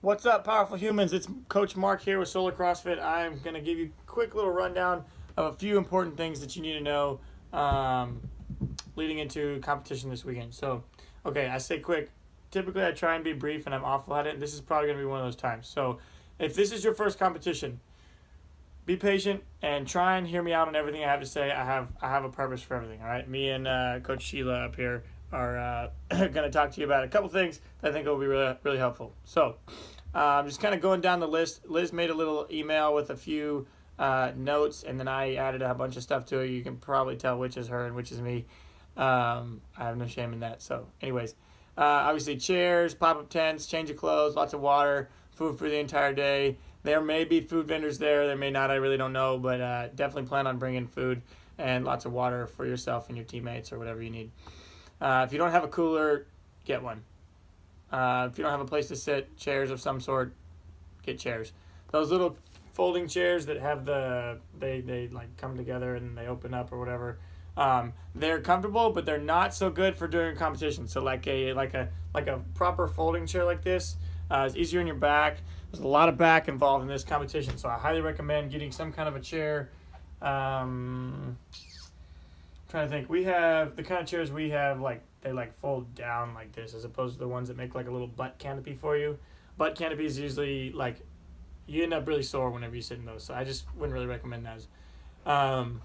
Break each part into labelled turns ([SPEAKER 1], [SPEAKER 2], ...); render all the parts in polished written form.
[SPEAKER 1] What's up, powerful humans? It's Coach Mark here with Solar CrossFit. I'm going to give you a quick little rundown of a few important things that you need to know leading into competition this weekend. So, okay, I say quick. Typically, I try and be brief, and I'm awful at it. This is probably going to be one of those times. So, if this is your first competition, be patient and try and hear me out on everything I have to say. I have a purpose for everything, all right? Me and Coach Sheila up here are going to talk to you about a couple things that I think will be really, really helpful. So, just kind of going down the list. Liz made a little email with a few notes, and then I added a bunch of stuff to it. You can probably tell which is her and which is me. I have no shame in that. So, anyways, obviously chairs, pop-up tents, change of clothes, lots of water, food for the entire day. There may be food vendors there. There may not. I really don't know, but definitely plan on bringing food and lots of water for yourself and your teammates or whatever you need. If you don't have a cooler, get one. If you don't have a place to sit, chairs of some sort, get chairs. Those little folding chairs that have they like come together and they open up or whatever. They're comfortable, but they're not so good for doing a competition. So like a proper folding chair like this is easier on your back. There's a lot of back involved in this competition, so I highly recommend getting some kind of a chair. Trying to think. We have the kind of chairs we have, like they like fold down like this, as opposed to the ones that make like a little butt canopy for you. Butt canopy is usually like you end up really sore whenever you sit in those, so I just wouldn't really recommend those. Run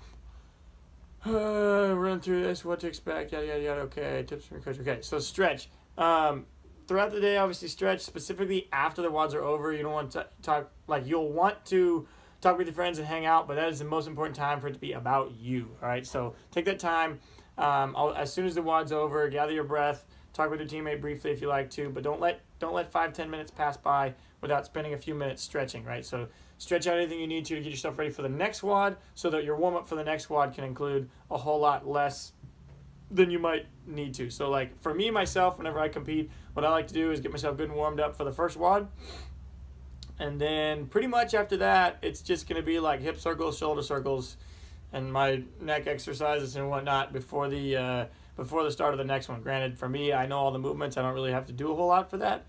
[SPEAKER 1] through this, what to expect, yada yada yada. Okay, tips from your coach. Okay, so stretch. Throughout the day, obviously stretch, specifically after the WODs are over. You don't want to talk, like you'll want to talk with your friends and hang out, but that is the most important time for it to be about you, all right? So take that time. As soon as the WOD's over, gather your breath, talk with your teammate briefly if you like to, but don't let 5-10 minutes pass by without spending a few minutes stretching, right? So stretch out anything you need to get yourself ready for the next WOD so that your warm-up for the next WOD can include a whole lot less than you might need to. So like for me, myself, whenever I compete, what I like to do is get myself good and warmed up for the first WOD. And then pretty much after that, it's just going to be like hip circles, shoulder circles, and my neck exercises and whatnot before the start of the next one. Granted, for me, I know all the movements. I don't really have to do a whole lot for that.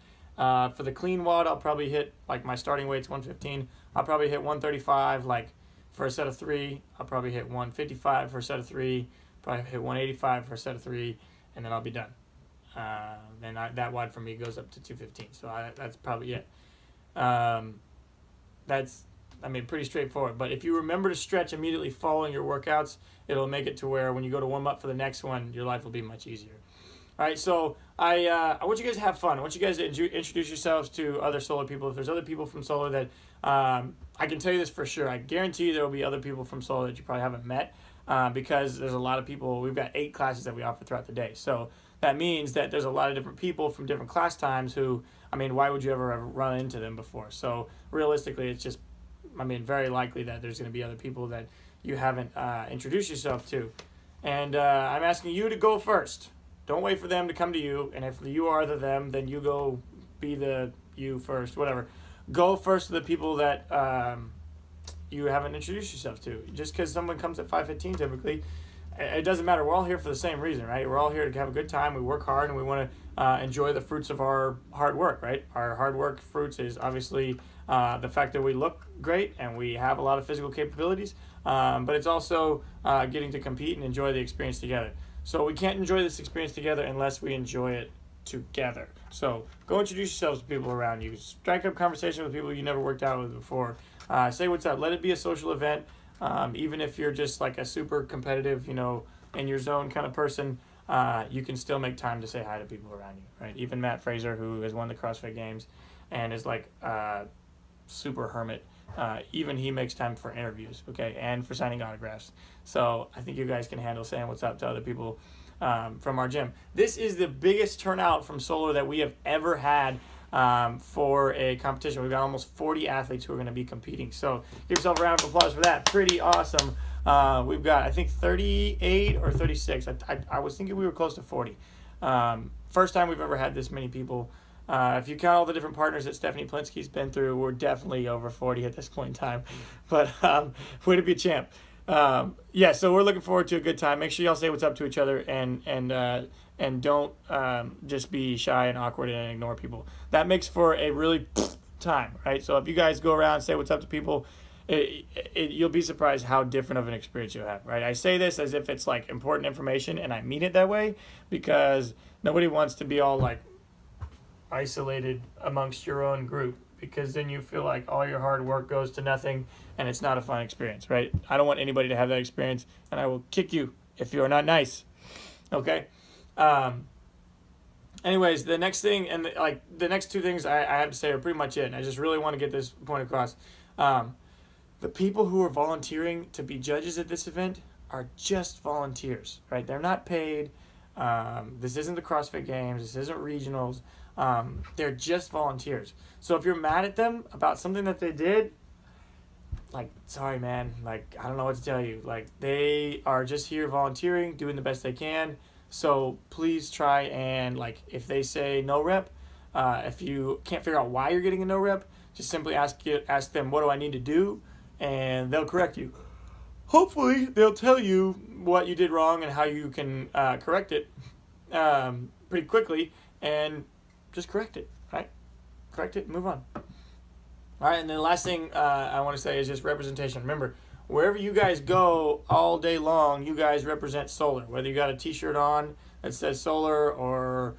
[SPEAKER 1] For the clean WOD, I'll probably hit, like my starting weight's 115. I'll probably hit 135 like for a set of 3. I'll probably hit 155 for a set of 3. Probably hit 185 for a set of 3, and then I'll be done. Then that WOD for me goes up to 215. So that's probably it. That's, pretty straightforward. But if you remember to stretch immediately following your workouts, it'll make it to where when you go to warm up for the next one, your life will be much easier. All right, so I want you guys to have fun. I want you guys to introduce yourselves to other Solar people. If there's other people from Solar that, I can tell you this for sure. I guarantee you there will be other people from Solar that you probably haven't met. Because there's a lot of people. We've got 8 classes that we offer throughout the day. So that means that there's a lot of different people from different class times who, why would you ever run into them before? So realistically, it's just, very likely that there's going to be other people that you haven't introduced yourself to. And I'm asking you to go first. Don't wait for them to come to you. And if you are the them, then you go be the you first, whatever. Go first to the people that you haven't introduced yourself to. Just because someone comes at 5:15 typically, it doesn't matter. We're all here for the same reason, right? We're all here to have a good time. We work hard and we want to enjoy the fruits of our hard work, right? Our hard work fruits is obviously the fact that we look great and we have a lot of physical capabilities, but it's also getting to compete and enjoy the experience together. So we can't enjoy this experience together unless we enjoy it together. So go introduce yourselves to people around you. Strike up conversation with people you never worked out with before. Say what's up. Let it be a social event. Even if you're just like a super competitive, in your zone kind of person, you can still make time to say hi to people around you, right? Even Matt Fraser, who has won the CrossFit Games and is like super hermit, even he makes time for interviews, okay, and for signing autographs. So I think you guys can handle saying what's up to other people from our gym. This is the biggest turnout from Solar that we have ever had for a competition. We've got almost 40 athletes who are going to be competing. So give yourself a round of applause for that. Pretty awesome. We've got, I think, 38 or 36. I was thinking we were close to 40. First time we've ever had this many people. If you count all the different partners that Stephanie Plinsky's been through, we're definitely over 40 at this point in time. But way to be a champ. So we're looking forward to a good time. Make sure y'all say what's up to each other and don't just be shy and awkward and ignore people. That makes for a really time, right? So if you guys go around and say what's up to people, you'll be surprised how different of an experience you'll have, right? I say this as if it's like important information, and I mean it that way, because nobody wants to be all like isolated amongst your own group, because then you feel like all your hard work goes to nothing and it's not a fun experience, right? I don't want anybody to have that experience, and I will kick you if you are not nice. Okay? Anyways, the next thing, and the next two things I have to say are pretty much it, and I just really want to get this point across. The people who are volunteering to be judges at this event are just volunteers, right? They're not paid. This isn't the CrossFit Games. This isn't regionals. They're just volunteers. So if you're mad at them about something that they did, like, sorry, man. Like, I don't know what to tell you. Like, they are just here volunteering, doing the best they can. So please try and, like, if they say no rep, if you can't figure out why you're getting a no rep, just simply ask them, what do I need to do? And they'll correct you. Hopefully, they'll tell you what you did wrong and how you can correct it pretty quickly, and just correct it, right? Correct it and move on. All right, and then the last thing I want to say is just representation. Remember, wherever you guys go all day long, you guys represent solar. Whether you got a T-shirt on that says solar, or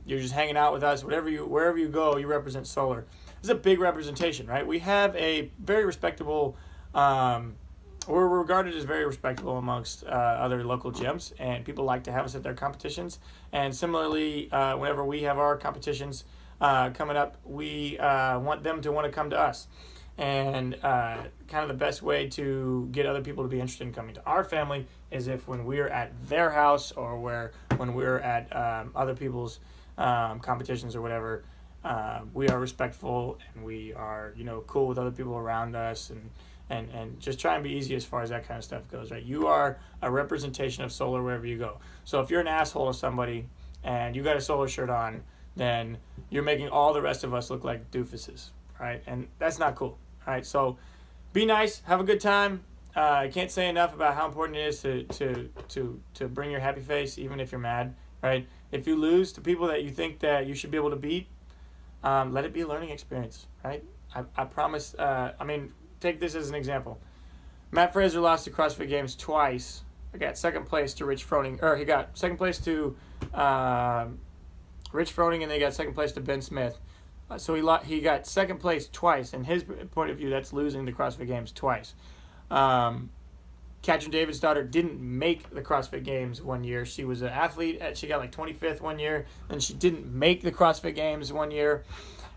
[SPEAKER 1] you're just hanging out with us, wherever you go, you represent solar. It's a big representation, right? We have a very respectable, we're regarded as very respectable amongst other local gyms, and people like to have us at their competitions. And similarly, whenever we have our competitions coming up, we want them to want to come to us. And kind of the best way to get other people to be interested in coming to our family is if when we're at their house, or when we're at other people's competitions or whatever, we are respectful, and we are, cool with other people around us, and just try and be easy as far as that kind of stuff goes, right? You are a representation of solar wherever you go. So if you're an asshole to somebody and you got a solar shirt on, then you're making all the rest of us look like doofuses, right? And that's not cool, right? So be nice, have a good time. I can't say enough about how important it is to bring your happy face, even if you're mad, right? If you lose to people that you think that you should be able to beat, let it be a learning experience, right? I promise. Take this as an example. Matt Fraser lost the CrossFit Games twice. He got second place to Rich Froning, or he got second place to Rich Froning, and they got second place to Ben Smith. So he got second place twice. In his point of view, that's losing the CrossFit Games twice. Katrin David's daughter didn't make the CrossFit Games one year. She was an athlete. She got like 25th one year. Then she didn't make the CrossFit Games one year.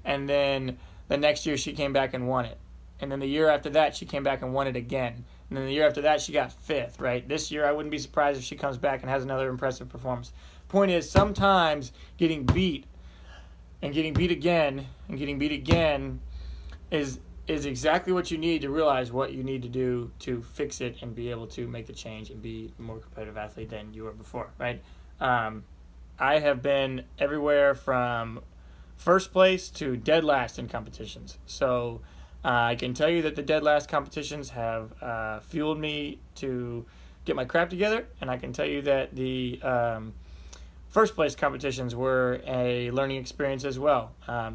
[SPEAKER 1] And then the next year she came back and won it. And then the year after that, she came back and won it again. And then the year after that, she got 5th, right? This year, I wouldn't be surprised if she comes back and has another impressive performance. Point is, sometimes getting beat and getting beat again and getting beat again is exactly what you need to realize what you need to do to fix it and be able to make the change and be a more competitive athlete than you were before, right? I have been everywhere from first place to dead last in competitions. So I can tell you that the dead last competitions have fueled me to get my crap together, and I can tell you that the first place competitions were a learning experience as well.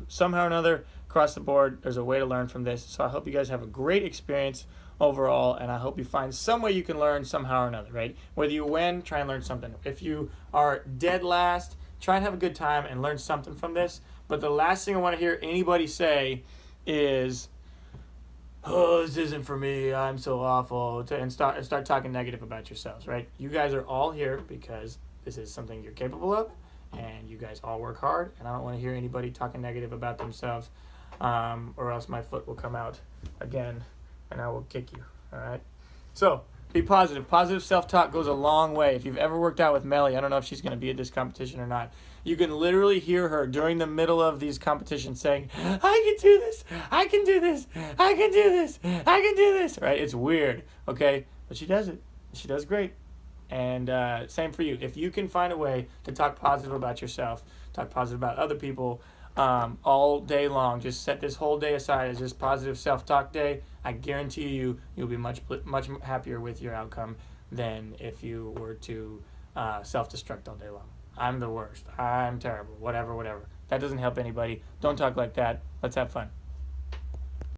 [SPEAKER 1] Somehow or another, across the board, there's a way to learn from this. So I hope you guys have a great experience overall, and I hope you find some way you can learn somehow or another, right? Whether you win, try and learn something. If you are dead last, try and have a good time and learn something from this. But the last thing I want to hear anybody say is, oh, this isn't for me, I'm so awful, and start talking negative about yourselves, right? You guys are all here because this is something you're capable of, and you guys all work hard, and I don't want to hear anybody talking negative about themselves, or else my foot will come out again, and I will kick you, all right? So, be positive. Positive self-talk goes a long way. If you've ever worked out with Melly, I don't know if she's going to be at this competition or not, you can literally hear her during the middle of these competitions saying, I can do this, I can do this, I can do this, I can do this, right? It's weird, okay? But she does it. She does great. And same for you. If you can find a way to talk positive about yourself, talk positive about other people all day long, just set this whole day aside as just positive self-talk day, I guarantee you'll be much happier with your outcome than if you were to self-destruct all day long. I'm the worst. I'm terrible. Whatever. That doesn't help anybody. Don't talk like that. Let's have fun.